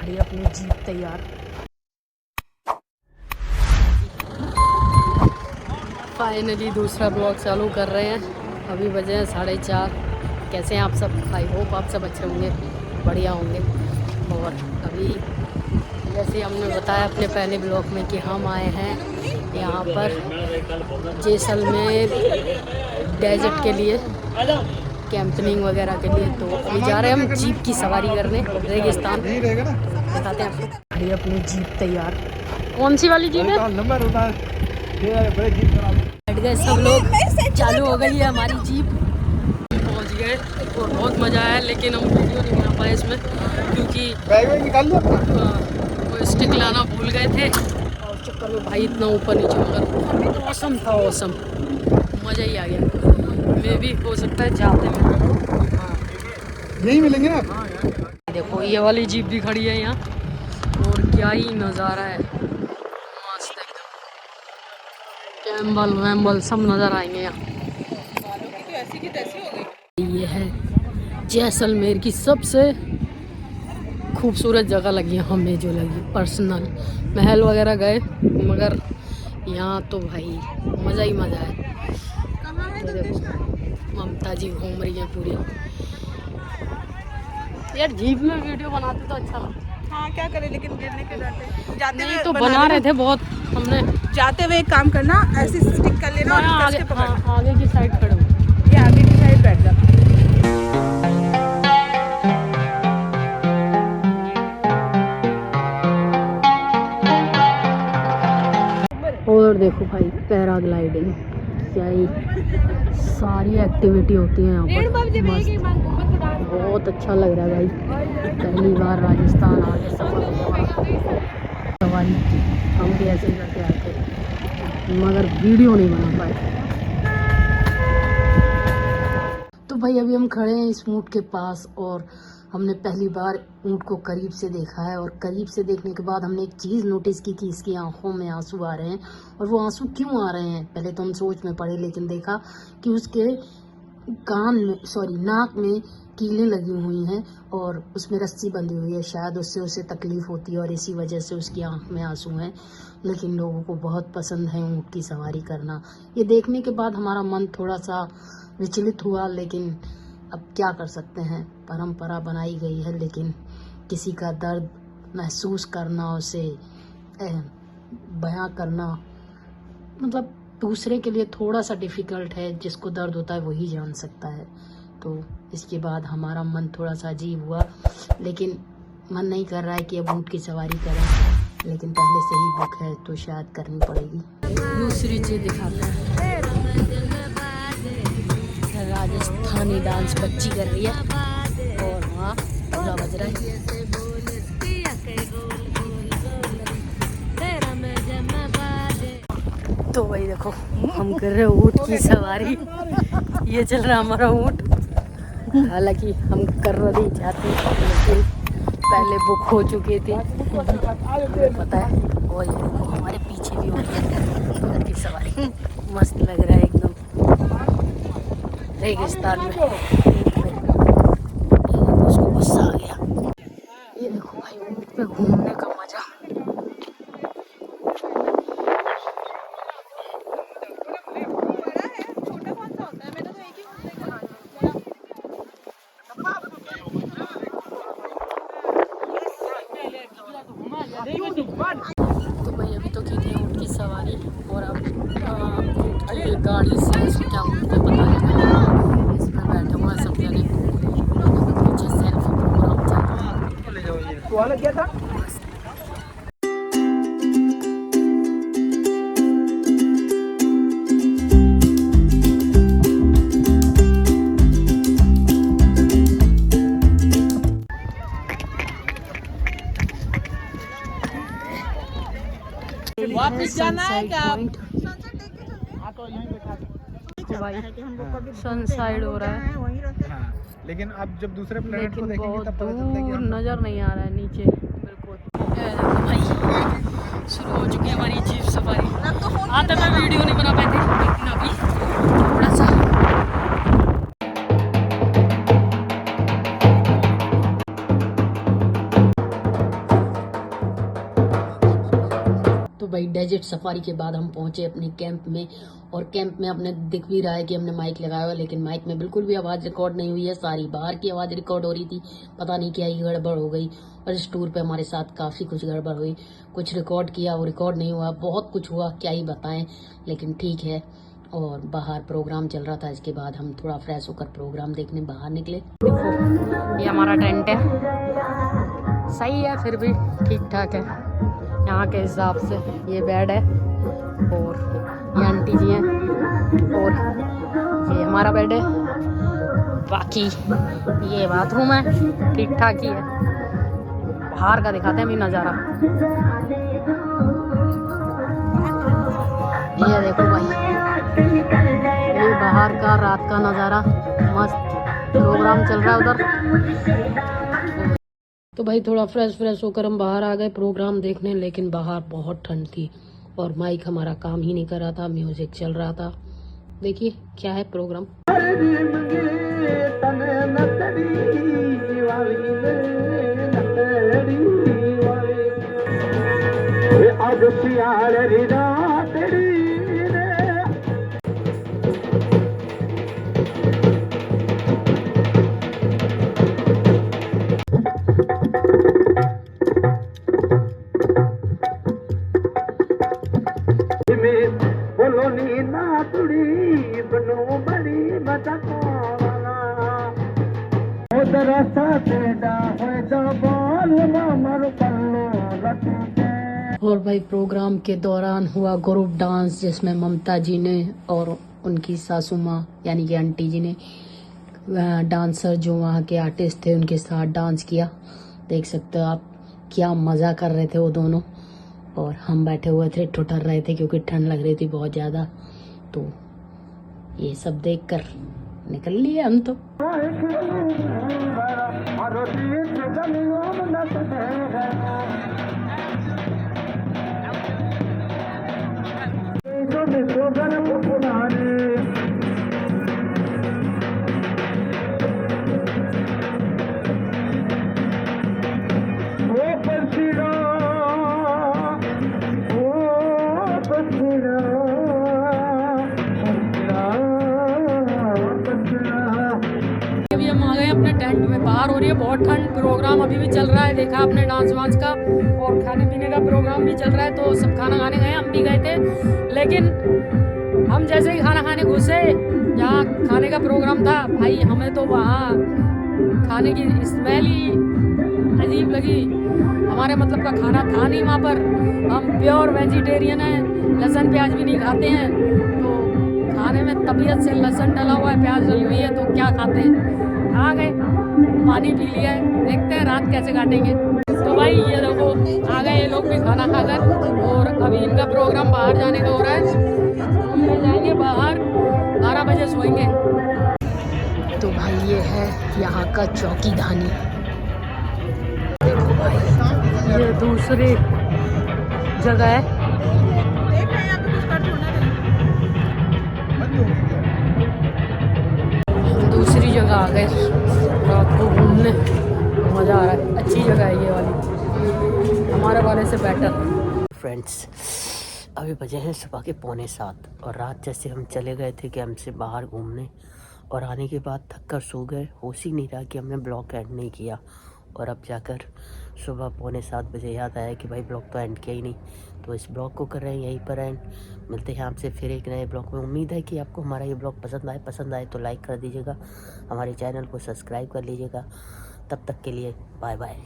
खड़ी अपनी जीप तैयार। फाइनली दूसरा ब्लॉग चालू कर रहे हैं। अभी बजे हैं 4:30। कैसे हैं आप सब? आई होप आप सब अच्छे होंगे, बढ़िया होंगे। और अभी जैसे हमने बताया अपने पहले ब्लॉग में कि हम आए हैं यहाँ पर जैसलमेर डेजर्ट के लिए, कैंपिंग वगैरह के लिए। तो अभी जा रहे हैं हम जीप की सवारी करने रेगिस्तान। बताते हैं आपको। खड़ी अपनी जीप तैयार। कौन सी वाली जीप है? बैठ गए सब लोग, चालू हो गई है हमारी जीप। पहुंच गए और बहुत मज़ा आया, लेकिन हम वीडियो नहीं बना पाए इसमें क्योंकि वो स्टिक लाना भूल गए थे और चक्कर में भाई इतना ऊपर नीचे, मगर मौसम था औसम, मज़ा ही आ गया। मैं भी हो सकता है जाते में यही मिलेंगे ना। देखो ये वाली जीप भी खड़ी है यहाँ, और क्या ही नज़ारा है, मस्त एकदम। कैम्बल वैम्बल सब नज़र आएंगे यहाँ। ये है जैसलमेर की सबसे खूबसूरत जगह लगी हमें, जो लगी पर्सनल। महल वगैरह गए, मगर यहाँ तो भाई मज़ा ही मज़ा है। तो देखो ममता जी घूम रही है पूरी। यार जीप में वीडियो बनाते तो अच्छा लगता। हाँ क्या करें, लेकिन गिरने के डरते जाते नहीं तो बना रहे थे बहुत हमने। जाते हुए एक काम करना, ऐसे स्टिक कर लेना और आगे, कस के पकड़ना। हाँ, आगे की साइड खड़े हूँ। ये आगे की साइड बैठ जा। और देखो भाई पैराग्लाइडिंग, क्या ही सारी एक्टिविटी होती है यहाँ पर। मस्त, बहुत अच्छा लग रहा है भाई। पहली बार राजस्थान आके सवारी की। हम भी ऐसे ही करके आए थे, मगर वीडियो नहीं बना पाए। तो भाई अभी हम खड़े हैं इस ऊँट के पास, और हमने पहली बार ऊँट को करीब से देखा है। और करीब से देखने के बाद हमने एक चीज़ नोटिस की कि इसकी आंखों में आंसू आ रहे हैं। और वो आंसू क्यों आ रहे हैं, पहले तो हम सोच में पड़े, लेकिन देखा कि उसके कान में, सॉरी नाक में कीलें लगी हुई हैं और उसमें रस्सी बंधी हुई है। शायद उससे उसे तकलीफ़ होती है और इसी वजह से उसकी आंख में आंसू हैं। लेकिन लोगों को बहुत पसंद है ऊँट की सवारी करना। ये देखने के बाद हमारा मन थोड़ा सा विचलित हुआ, लेकिन अब क्या कर सकते हैं, परंपरा बनाई गई है। लेकिन किसी का दर्द महसूस करना, उसे बयां करना, मतलब दूसरे के लिए थोड़ा सा डिफ़िकल्ट है। जिसको दर्द होता है वही जान सकता है। तो इसके बाद हमारा मन थोड़ा सा अजीब हुआ, लेकिन मन नहीं कर रहा है कि अब ऊँट की सवारी करें। लेकिन पहले से ही बुक है तो शायद करनी पड़ेगी। दूसरी चीज़ दिखाते हैं, राजस्थानी डांस बच्ची कर रही है और वहाँ पूरा बज रहा है। तो भाई देखो हम कर रहे हैं ऊँट की सवारी। ये चल रहा हमारा ऊँट। हालांकि हम कर नहीं चाहते, लेकिन पहले बुक हो चुकी थी, हमें पता है। और ये देखो हमारे पीछे भी हो रही है ऊँट की सवारी। मस्त लग रहा है एकदम रेगिस्तान में। उसको गुस्सा आ गया। ये देखो भाई ऊँट पे घूमने का मजा। तो भाई अभी तो की थी ऊँट की सवारी, और अब ऊँट की गाड़ी से, इसमें क्या बोलते हैं पता नहीं, इसमें बैठे हुए सब जने। पीछे सेल्फी प्रोग्राम चल रहा है। वापस जाना है क्या? सनसाइड हो रहा है, हाँ, लेकिन अब जब दूसरे प्लेनेट को लेकिन देखेंगे बहुत तब पता चलता है कि दूर हम नज़र नहीं आ रहा है नीचे बिल्कुल। भाई शुरू हो चुकी है हमारी जीप सफारी। आते मैं वीडियो नहीं बना पाई थी, लेकिन अभी थोड़ा सा भाई डेजर्ट सफारी के बाद हम पहुंचे अपने कैंप में, और कैंप में अपने दिख भी रहा है कि हमने माइक लगाया हुआ, लेकिन माइक में बिल्कुल भी आवाज़ रिकॉर्ड नहीं हुई है, सारी बाहर की आवाज़ रिकॉर्ड हो रही थी। पता नहीं क्या ही गड़बड़ हो गई। और इस टूर पे हमारे साथ काफ़ी कुछ गड़बड़ हुई, कुछ रिकॉर्ड किया वो रिकॉर्ड नहीं हुआ, बहुत कुछ हुआ, क्या ही बताएं, लेकिन ठीक है। और बाहर प्रोग्राम चल रहा था, इसके बाद हम थोड़ा फ्रेश होकर प्रोग्राम देखने बाहर निकले। देखो ये हमारा टेंट है, सही है, फिर भी ठीक ठाक है यहाँ के हिसाब से। ये बेड है और ये आंटी जी हैं, और ये हमारा बेड है। बाकी ये बाथरूम है, ठीक ठाक ही है। बाहर का दिखाते हैं अभी नज़ारा। ये देखो भाई, ये बाहर का रात का नज़ारा, मस्त प्रोग्राम चल रहा है उधर। तो भाई थोड़ा फ्रेश होकर हम बाहर आ गए प्रोग्राम देखने, लेकिन बाहर बहुत ठंड थी और माइक हमारा काम ही नहीं कर रहा था, म्यूजिक चल रहा था। देखिए क्या है प्रोग्राम। और भाई प्रोग्राम के दौरान हुआ ग्रुप डांस, जिसमें ममता जी ने और उनकी सासू माँ यानी कि आंटी जी ने डांसर जो वहाँ के आर्टिस्ट थे उनके साथ डांस किया। देख सकते हो आप, क्या मज़ा कर रहे थे वो दोनों। और हम बैठे हुए थे, ठुठर रहे थे क्योंकि ठंड लग रही थी बहुत ज़्यादा। तो ये सब देखकर निकल लिए हम तो। अभी हम आ गए अपने टेंट में, बाहर हो रही है बहुत ठंड, प्रोग्राम अभी भी चल रहा है, देखा आपने डांस वांस का, और खाने पीने का प्रोग्राम भी चल रहा है। तो सब खाना खाने गए, हम भी गए थे, लेकिन हम जैसे ही खाना खाने घुसे जहाँ खाने का प्रोग्राम था, भाई हमें तो वहाँ खाने की स्मेल ही अजीब लगी। हमारे मतलब का खाना था नहीं वहाँ पर, हम प्योर वेजिटेरियन हैं, लहसुन प्याज भी नहीं खाते हैं। तो खाने में तबीयत से लहसुन डला हुआ है, प्याज डली हुई है, तो क्या खाते हैं। आ गए, पानी पी लिया है, देखते हैं रात कैसे काटेंगे। तो भाई ये देखो आ गए ये लोग भी खाना खाकर, और अभी इनका प्रोग्राम बाहर जाने का हो रहा है, घूमने जाएंगे बाहर, 12 बजे सोएंगे। तो भाई ये है यहाँ का चौकीदानी। देखो भाई ये दूसरी जगह है, दूसरी जगह आ गए रात को घूमने, मज़ा आ रहा है, अच्छी जगह है ये वाली, हमारे वाले से बेटर। फ्रेंड्स अभी बजे हैं सुबह के 6:45, और रात जैसे हम चले गए थे कैंप से बाहर घूमने, और आने के बाद थक कर सो गए, होश ही नहीं रहा कि हमने ब्लॉग एंड नहीं किया। और अब जाकर सुबह 6:45 बजे याद आया कि भाई ब्लॉग तो एंड किया ही नहीं, तो इस ब्लॉग को कर रहे हैं यहीं पर एंड। मिलते हैं आपसे फिर एक नए ब्लॉग में। उम्मीद है कि आपको हमारा ये ब्लॉग पसंद आए तो लाइक कर दीजिएगा, हमारे चैनल को सब्सक्राइब कर लीजिएगा। तब तक के लिए बाय बाय।